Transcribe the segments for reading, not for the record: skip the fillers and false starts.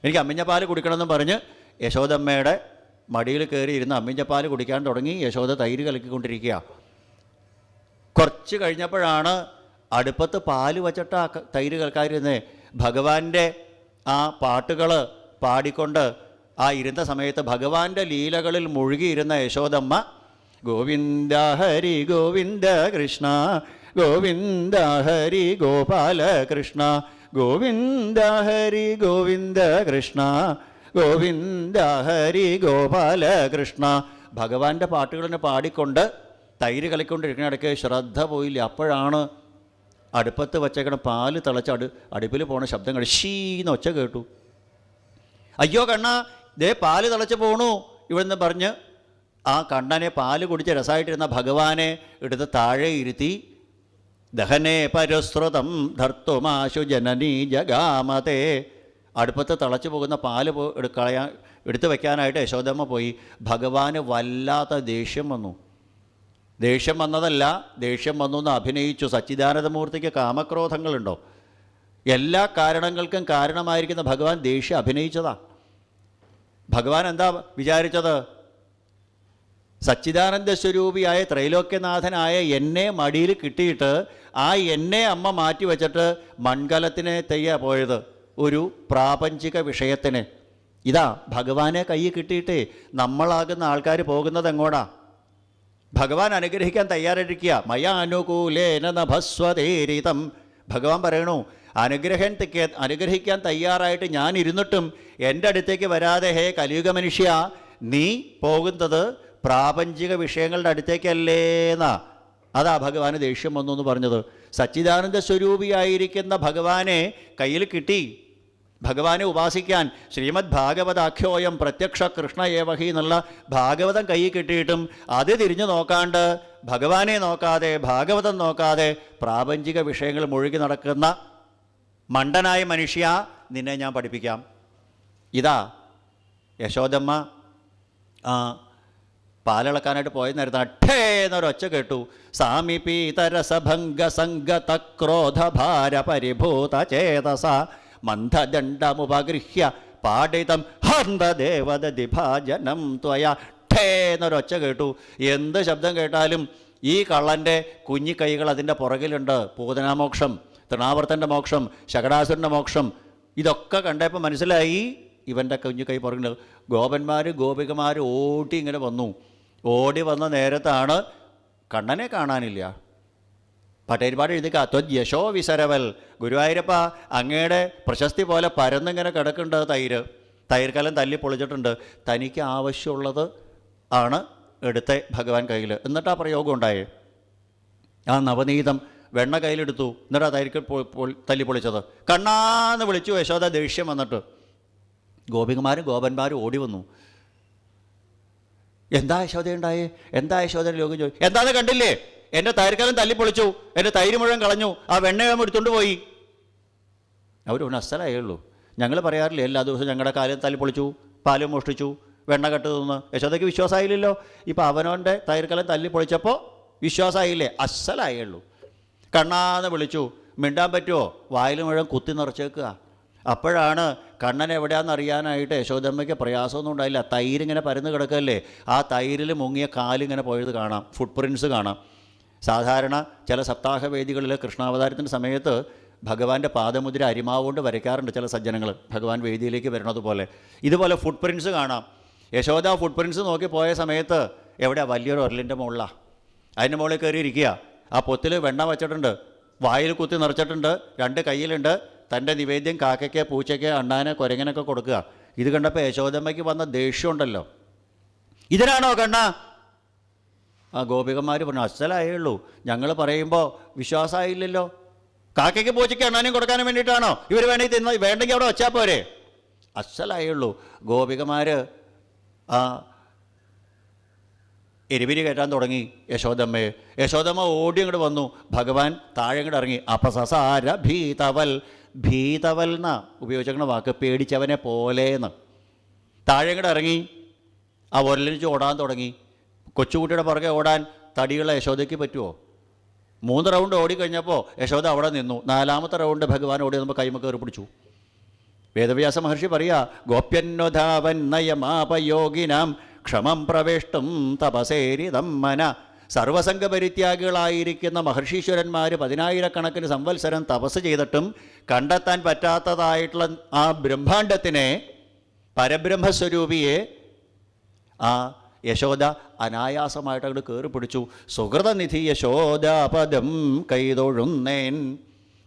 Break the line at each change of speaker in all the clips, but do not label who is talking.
എനിക്ക് അമ്മിഞ്ഞപ്പാൽ കുടിക്കണമെന്ന് പറഞ്ഞ് യശോദമ്മയുടെ മടിയിൽ കയറി ഇരുന്ന് അമ്മിഞ്ഞപ്പാൽ കുടിക്കാൻ തുടങ്ങി. യശോദ തൈര് കലക്കിക്കൊണ്ടിരിക്കുക. കുറച്ച് കഴിഞ്ഞപ്പോഴാണ് അടുപ്പത്ത് പാല് വച്ചിട്ട് ആ തൈര് കലക്കാതിരുന്നേ. ഭഗവാന്റെ ആ പാട്ടുകൾ പാടിക്കൊണ്ട് ആ ഇരുന്ന സമയത്ത് ഭഗവാന്റെ ലീലകളിൽ മുഴുകിയിരുന്ന യശോദമ്മ ഗോവിന്ദ ഹരി ഗോവിന്ദ കൃഷ്ണ ഗോവിന്ദ ഹരി ഗോപാല കൃഷ്ണ ഗോവിന്ദ ഹരി ഗോവിന്ദ കൃഷ്ണ ഗോവിന്ദ ഹരി ഗോപാല കൃഷ്ണ ഭഗവാന്റെ പാട്ടുകളിനെ പാടിക്കൊണ്ട് തൈര് കളിക്കൊണ്ടിരിക്കുന്ന ഇടയ്ക്ക് ശ്രദ്ധ പോയില്ല. അപ്പോഴാണ് അടുപ്പത്ത് വച്ചേക്കണ പാല് തിളച്ച് അടുപ്പിൽ പോണ ശബ്ദം കേട്ട് ഷീന്ന് ഒച്ച കേട്ടു. അയ്യോ കണ്ണ, ദേ പാല് തിളച്ച് പോണു ഇവിടുന്ന് പറഞ്ഞ് ആ കണ്ണനെ പാല് കുടിച്ച് രസമായിട്ടിരുന്ന ഭഗവാനെ എടുത്ത് താഴെ ഇരുത്തി ദഹനേ പരസ്രുതം ധർത്തുമാശു ജനനീ ജഗാമതേ. അടുപ്പത്ത് തിളച്ചു പോകുന്ന പാല് എടുത്തു വയ്ക്കാനായിട്ട് യശോദമ്മ പോയി. ഭഗവാന് വല്ലാത്ത ദേഷ്യം വന്നു. ദേഷ്യം വന്നതല്ല, ദേഷ്യം വന്നു എന്ന് അഭിനയിച്ചു. സച്ചിദാനന്ദമൂർത്തിക്ക് കാമക്രോധങ്ങളുണ്ടോ? എല്ലാ കാരണങ്ങൾക്കും കാരണമായിരിക്കുന്ന ഭഗവാൻ ദേഷ്യം അഭിനയിച്ചതാ. ഭഗവാൻ എന്താ വിചാരിച്ചത്? സച്ചിദാനന്ദ സ്വരൂപിയായ ത്രൈലോക്യനാഥനായ എന്നെ മടിയിൽ കിട്ടിയിട്ട് ആ എന്നെ അമ്മ മാറ്റി വച്ചിട്ട് മൺകലത്തിനെ തെയ്യ പോയത് ഒരു പ്രാപഞ്ചിക വിഷയത്തിന്. ഇതാ ഭഗവാനെ കൈ കിട്ടിയിട്ടേ നമ്മളാകുന്ന ആൾക്കാർ പോകുന്നത് എങ്ങോട്ടാ? ഭഗവാൻ അനുഗ്രഹിക്കാൻ തയ്യാറായിരിക്കുക. മയാനുകൂലേന നഭസ്വതേരിതം. ഭഗവാൻ പറയണു, അനുഗ്രഹിക്കാൻ തയ്യാറായിട്ട് ഞാൻ ഇരുന്നിട്ടും എൻ്റെ അടുത്തേക്ക് വരാതെ ഹേ കലിയുഗ മനുഷ്യ, നീ പോകുന്നത് പ്രാപഞ്ചിക വിഷയങ്ങളുടെ അടുത്തേക്കല്ലേന്നാ. അതാ ഭഗവാന് ദേഷ്യം വന്നു എന്ന് പറഞ്ഞത്. സച്ചിദാനന്ദ സ്വരൂപിയായിരിക്കുന്ന ഭഗവാനെ കയ്യിൽ കിട്ടി. ഭഗവാനെ ഉപാസിക്കാൻ ശ്രീമദ് ഭാഗവതാഖ്യോയം പ്രത്യക്ഷ കൃഷ്ണ ഏവഹി എന്നുള്ള ഭാഗവതം കയ്യിൽ കിട്ടിയിട്ടും അത് തിരിഞ്ഞു നോക്കാണ്ട്, ഭഗവാനെ നോക്കാതെ, ഭാഗവതം നോക്കാതെ പ്രാപഞ്ചിക വിഷയങ്ങൾ മുഴുകി നടക്കുന്ന മണ്ടനായ മനുഷ്യ, നിന്നെ ഞാൻ പഠിപ്പിക്കാം. ഇതാ യശോദമ്മ പാലിളക്കാനായിട്ട് പോയ നേരത്തെ അഠേ എന്നൊരൊച്ച കേട്ടു. സാമിപീതരസഭംഗ സംഗത ക്രോധഭാര പരിഭൂത ചേതസ മന്ദദണ്ഡമുപഗൃഹ്യ പാടിതം ഹന്തദേവദതിഭാജനം ത്വയ. ഠേ എന്നൊരൊച്ച കേട്ടു. എന്ത് ശബ്ദം കേട്ടാലും ഈ കള്ളൻ്റെ കുഞ്ഞിക്കൈകൾ അതിൻ്റെ പുറകിലുണ്ട്. പൂതനാമോക്ഷം, തൃണാവർത്തൻ്റെ മോക്ഷം, ശകടാസുരൻ്റെ മോക്ഷം, ഇതൊക്കെ കണ്ടപ്പോൾ മനസ്സിലായി ഇവൻ്റെ കുഞ്ഞിക്കൈ പുറകിൽ. ഗോപന്മാർ ഗോപികമാർ ഓടി ഇങ്ങനെ വന്നു. ഓടി വന്ന നേരത്താണ് കണ്ണനെ കാണാനില്ല. പട്ടേരിപ്പാട് എഴുതിക്ക ത്വദ്യശോ വിസരവൽ. ഗുരുവായൂരപ്പ, അങ്ങയുടെ പ്രശസ്തി പോലെ പരന്നിങ്ങനെ കിടക്കുന്നുണ്ട് തൈർക്കലം തല്ലി പൊളിച്ചിട്ടുണ്ട്. തനിക്ക് ആവശ്യമുള്ളത് ആണ് എടുത്ത ഭഗവാൻ കയ്യിൽ. എന്നിട്ടാ പ്രയോഗം ഉണ്ടായേ. ആ നവനീതം വെണ്ണ കയ്യിലെടുത്തു. എന്നിട്ടാ തൈർക്ക് തല്ലി പൊളിച്ചത്. കണ്ണാന്ന് വിളിച്ചു യശോദ ദേഷ്യം വന്നിട്ട്. ഗോപികമാരും ഗോപന്മാരും ഓടി വന്നു. എന്താ യശോദയുണ്ടായേ? എന്താ യശോദയുടെ യോഗം ചോദിച്ചു. എന്താന്ന് കണ്ടില്ലേ? എൻ്റെ തൈർക്കലം തല്ലിപ്പൊളിച്ചു, എൻ്റെ തൈര് മുഴുവൻ കളഞ്ഞു, ആ വെണ്ണയും എടുത്തുകൊണ്ട് പോയി. അവർ അസ്സലായേ ഉള്ളൂ. ഞങ്ങൾ പറയാറില്ലേ എല്ലാ ദിവസവും ഞങ്ങളുടെ കാലം തല്ലിപ്പൊളിച്ചു, പാലും മോഷ്ടിച്ചു, വെണ്ണ കെട്ട് തിന്ന്. യശോദയ്ക്ക് വിശ്വാസമായില്ലല്ലോ. ഇപ്പം അവനവൻ്റെ തൈർക്കലം തല്ലിപ്പൊളിച്ചപ്പോൾ വിശ്വാസമായില്ലേ? അസ്സലായേ ഉള്ളൂ. കണ്ണാന്ന് വിളിച്ചു. മിണ്ടാൻ പറ്റുമോ? വായിൽ മുഴുവൻ കുത്തി നിറച്ചേക്കുക. അപ്പോഴാണ് കണ്ണൻ എവിടെയാണെന്ന് അറിയാനായിട്ട് യശോദമ്മയ്ക്ക് പ്രയാസമൊന്നും ഉണ്ടായില്ല. തൈരിങ്ങനെ പരന്ന് കിടക്കല്ലേ, ആ തൈരിൽ മുങ്ങിയ കാലിങ്ങനെ പോയത് കാണാം, ഫുട് പ്രിൻറ്റ്സ് കാണാം. സാധാരണ ചില സപ്താഹവേദികളിൽ കൃഷ്ണാവതാരത്തിൻ്റെ സമയത്ത് ഭഗവാന്റെ പാദമുദ്ര അരിമാവ് കൊണ്ട് വരയ്ക്കാറുണ്ട് ചില സജ്ജനങ്ങൾ, ഭഗവാൻ വേദിയിലേക്ക് വരുന്നത് പോലെ. ഇതുപോലെ ഫുട് പ്രിൻറ്റ്സ് കാണാം. യശോദ ഫുട് പ്രിൻറ്റ്സ് നോക്കി പോയ സമയത്ത് എവിടെയാ? വലിയൊരു ഉരലിൻ്റെ മുകളിലാണ്. അതിൻ്റെ മുകളിൽ കയറി ഇരിക്കുക. ആ പൊത്തിൽ വെണ്ണ വച്ചിട്ടുണ്ട്, വായിൽ കുത്തി നിറച്ചിട്ടുണ്ട്, രണ്ട് കയ്യിലുണ്ട്. തൻ്റെ നിവേദ്യം കാക്കയ്ക്ക്, പൂച്ചയ്ക്ക്, അണ്ണാന്, കുരങ്ങനൊക്കെ കൊടുക്കുക. ഇത് കണ്ടപ്പോൾ യശോദമ്മയ്ക്ക് വന്ന ദേഷ്യമുണ്ടല്ലോ. ഇതിനാണോ കണ്ണ? ആ ഗോപികന്മാർ പറഞ്ഞു അസ്സലായേ ഉള്ളൂ. ഞങ്ങൾ പറയുമ്പോൾ വിശ്വാസമായില്ലല്ലോ. കാക്കയ്ക്ക്, പൂച്ചയ്ക്ക്, അണ്ണാനും കൊടുക്കാനും വേണ്ടിയിട്ടാണോ? ഇവർ വേണമെങ്കിൽ തിന്ന, വേണ്ടെങ്കിൽ അവിടെ വച്ചാൽ പോരെ. അസ്സലായേ ഉള്ളൂ. ഗോപികമാർ ആ എരിപിരി കയറ്റാൻ തുടങ്ങി യശോദമ്മയെ. യശോദമ്മ ഓടി അങ്ങോട്ട് വന്നു. ഭഗവാൻ താഴെ അങ്ങോട്ട് ഇറങ്ങി. അപസസാര ഭീതവൽ. ഭീതവൽ എന്നാ ഉപയോഗിച്ചിരിക്കുന്ന വാക്ക്, പേടിച്ചവനെ പോലേന്ന്. താഴെ അങ്ങോട്ട് ഇറങ്ങി ആ ഉരലിച്ച് ഓടാൻ തുടങ്ങി. കൊച്ചുകുട്ടിയുടെ പുറകെ ഓടാൻ തടിയുള്ള യശോദയ്ക്ക് പറ്റുമോ? 3 റൗണ്ട് ഓടിക്കഴിഞ്ഞപ്പോൾ യശോദ അവിടെ നിന്നു. 4ാമത്തെ റൗണ്ട് ഭഗവാൻ ഓടി വന്നപ്പോൾ കൈമ കയറി പിടിച്ചു. വേദവ്യാസ മഹർഷി പറയാ, ഗോപ്യന്നോധാവൻ നയമാപയോഗിനാം ക്ഷമം പ്രവേഷ്ടും തപസേരിതം മന. സർവസംഘപരിത്യാഗികളായിരിക്കുന്ന മഹർഷീശ്വരന്മാർ 10,000 സംവത്സരം തപസ് ചെയ്തിട്ടും കണ്ടെത്താൻ പറ്റാത്തതായിട്ടുള്ള ആ ബ്രഹ്മാണ്ടത്തിനെ, പരബ്രഹ്മസ്വരൂപിയെ ആ യശോദ അനായാസമായിട്ട് അങ്ങോട്ട് കയറി പിടിച്ചു. സുഹൃതനിധി യശോദാപദം കൈതൊഴുന്നേൻ.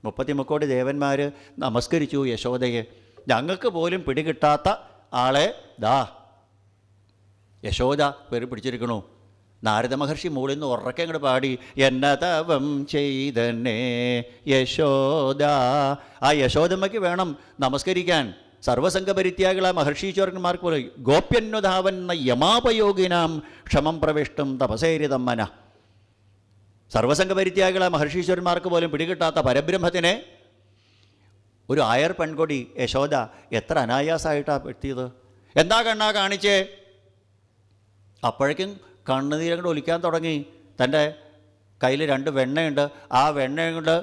30 ദേവന്മാർ നമസ്കരിച്ചു യശോദയെ. ഞങ്ങൾക്ക് പോലും പിടികിട്ടാത്ത ആളെ ദാ യശോദ കയറി പിടിച്ചിരിക്കണു. നാരദ മഹർഷി മുകളിൽ നിന്ന് ഉറക്കെ അങ്ങോട്ട് പാടി, എന്നതവം ചെയ്തന്നെ യശോദ. ആ യശോദമ്മയ്ക്ക് വേണം നമസ്കരിക്കാൻ. സർവസംഘപരിത്യാഗികളായ മഹർഷീശ്വരന്മാർക്ക് പോലും ഗോപ്യന്നുധാവന്ന യമാപയോഗിനാം ക്ഷമം പ്രവിഷ്ടം തപസേരിതം മന. സർവസംഘപരിത്യാഗികളായ മഹർഷീശ്വരന്മാർക്ക് പോലും പിടികിട്ടാത്ത പരബ്രഹ്മത്തിനെ ഒരു ആയർ പെൺകൊടി യശോദ എത്ര അനായാസമായിട്ടാണ് എത്തിയത്. എന്താ കണ്ണാ കാണിച്ചേ? അപ്പോഴേക്കും കണ്ണുനീരങ്ങോട്ട് ഒലിക്കാൻ തുടങ്ങി. തൻ്റെ കയ്യിൽ 2 വെണ്ണയുണ്ട്. ആ വെണ്ണ കൊണ്ട്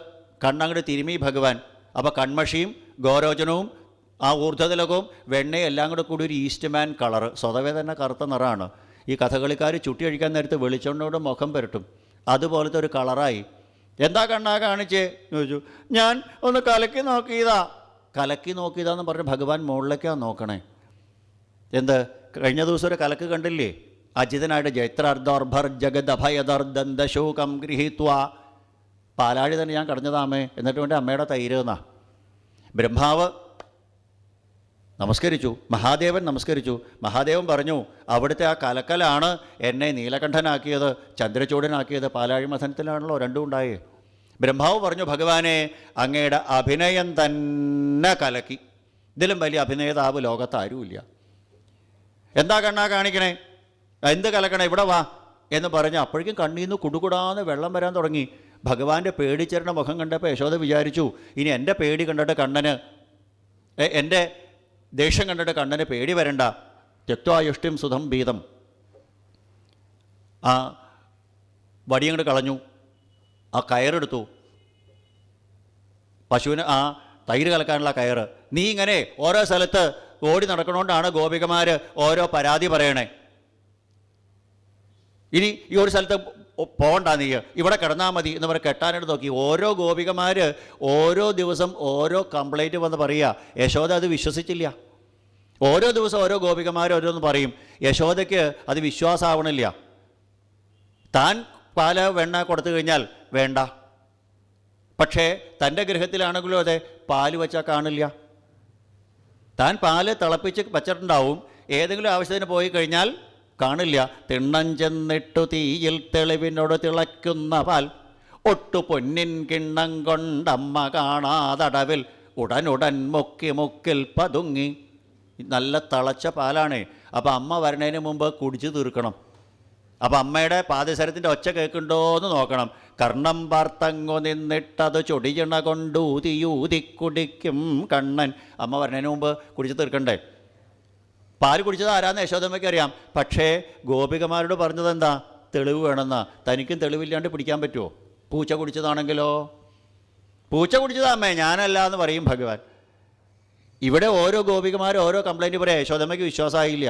കണ്ണങ്ങോട്ട് തിരുമി ഭഗവാൻ. അപ്പോൾ കൺമഷിയും ഗോരോചനവും ആ ഊർധ്വതിലകവും വെണ്ണയും എല്ലാം കൂടി ഒരു ഈസ്റ്റ്മാൻ കളറ്, സ്വതവേ തന്നെ കറുത്ത നിറമാണ്. ഈ കഥകളിക്കാർ ചുട്ടി കഴിക്കാൻ നേരത്ത് വെളിച്ചെണ്ണോട് മുഖം പുരട്ടും, അതുപോലത്തെ ഒരു കളറായി. എന്താ കണ്ണാ കാണിച്ചേ ചോദിച്ചു. ഞാൻ ഒന്ന് കലക്കി നോക്കിയതാ. കലക്കി നോക്കിയതാന്ന് പറഞ്ഞ് ഭഗവാൻ മുകളിലേക്കാണ് നോക്കണേ. എന്ത്? കഴിഞ്ഞ ദിവസം ഒരു കലക്ക് കണ്ടില്ലേ? അജിതനായിട്ട് ജൈത്രാർദ്ധോർഭർ ജഗദഭയദർദന്തശോകം ഗൃഹീത്വ. പാലാഴി തന്നെ ഞാൻ കടഞ്ഞതാമേ, എന്നിട്ട് വേണ്ടി അമ്മയുടെ തൈര് എന്നാ. ബ്രഹ്മാവ് നമസ്കരിച്ചു, മഹാദേവൻ നമസ്കരിച്ചു. മഹാദേവൻ പറഞ്ഞു, അവിടുത്തെ ആ കലക്കലാണ് എന്നെ നീലകണ്ഠനാക്കിയത്, ചന്ദ്രചൂടനാക്കിയത്. പാലാഴി മഥനത്തിലാണല്ലോ രണ്ടും ഉണ്ടായേ. ബ്രഹ്മാവ് പറഞ്ഞു, ഭഗവാനെ അങ്ങയുടെ അഭിനയം തന്നെ കലക്കി. ഇതിലും വലിയ അഭിനേതാവ് ലോകത്താരുമില്ല. എന്താ കണ്ണാ കാണിക്കണേ? എന്ത് കലക്കണേ? ഇവിടെ വാ എന്ന് പറഞ്ഞ് അപ്പോഴേക്കും കണ്ണീന്ന് കുടുകുടാന്ന് വെള്ളം വരാൻ തുടങ്ങി. ഭഗവാന്റെ പേടിച്ചേരുന്ന മുഖം കണ്ടപ്പോൾ യശോദ വിചാരിച്ചു, ഇനി എൻ്റെ പേടി കണ്ടിട്ട് കണ്ണന്, എൻ്റെ ദേഷ്യം കണ്ടിട്ട് കണ്ണന് പേടി വരണ്ട. ത്യക്വായുഷ്ടിം സുധം ഭീതം. ആ വടിയങ്ങോട്ട് കളഞ്ഞു, ആ കയറെടുത്തു, പശുവിന് ആ തൈര് കലക്കാനുള്ള കയറ്. നീ ഇങ്ങനെ ഓരോ സ്ഥലത്ത് ഓടി നടക്കണോണ്ടാണ് ഗോപികമാർ ഓരോ പരാതി പറയണേ. ഇനി ഈ ഒരു സ്ഥലത്ത് പോകണ്ട, നീ ഇവിടെ കിടന്നാൽ മതി എന്ന് പറഞ്ഞ് കെട്ടാനായിട്ട് നോക്കി. ഓരോ ഗോപികമാർ ഓരോ ദിവസം ഓരോ കംപ്ലൈൻറ്റ് വന്ന് പറയുക. യശോദ അത് വിശ്വസിച്ചില്ല. ഓരോ ദിവസം ഓരോ ഗോപികമാർ ഓരോന്ന് പറയും. യശോദയ്ക്ക് അത് വിശ്വാസമാവണില്ല. താൻ പാല് വെണ്ണ കൊടുത്തു കഴിഞ്ഞാൽ വേണ്ട. പക്ഷേ തൻ്റെ ഗൃഹത്തിലാണെങ്കിലും അതെ, പാല് വച്ചാൽ കാണില്ല. താൻ പാല് തിളപ്പിച്ച് വച്ചിട്ടുണ്ടാവും, ഏതെങ്കിലും ആവശ്യത്തിന് പോയി കഴിഞ്ഞാൽ കാണില്ല. തിണ്ണം ചെന്നിട്ടു തീയിൽ തെളിവിനോട് തിളയ്ക്കുന്ന പാൽ, ഒട്ടു പൊന്നിൻ കിണ്ണം കൊണ്ടമ്മ കാണാതടവിൽ ഉടനുടൻ മുക്കിൽ പതുങ്ങി. നല്ല തിളച്ച പാലാണ്. അപ്പോൾ അമ്മ വരണതിന് മുമ്പ് കുടിച്ച് തീർക്കണം. അപ്പം അമ്മയുടെ പാദസരത്തിൻ്റെ ഒച്ച കേൾക്കുന്നുണ്ടോ എന്ന് നോക്കണം. കർണം പാർത്തങ്ങു നിന്നിട്ടത് ചൊടിയണ കൊണ്ടൂതിയൂതി കുടിക്കും കണ്ണൻ. അമ്മ വരണതിന് മുമ്പ് കുടിച്ച് തീർക്കണ്ടേ? പാല് കുടിച്ചത് ആരാന്ന് യശോദമ്മയ്ക്ക് അറിയാം. പക്ഷേ ഗോപികമാരോട് പറഞ്ഞത് എന്താ? തെളിവ് വേണമെന്നാ. തനിക്കും തെളിവില്ലാണ്ട് പിടിക്കാൻ പറ്റുമോ? പൂച്ച കുടിച്ചതാണെങ്കിലോ? പൂച്ച കുടിച്ചതാ അമ്മേ, ഞാനല്ല എന്ന് പറയും ഭഗവാൻ. ഇവിടെ ഓരോ ഗോപികമാരും ഓരോ കംപ്ലൈൻറ്റ് പറയാം. യശോദമ്മയ്ക്ക് വിശ്വാസമായില്ല.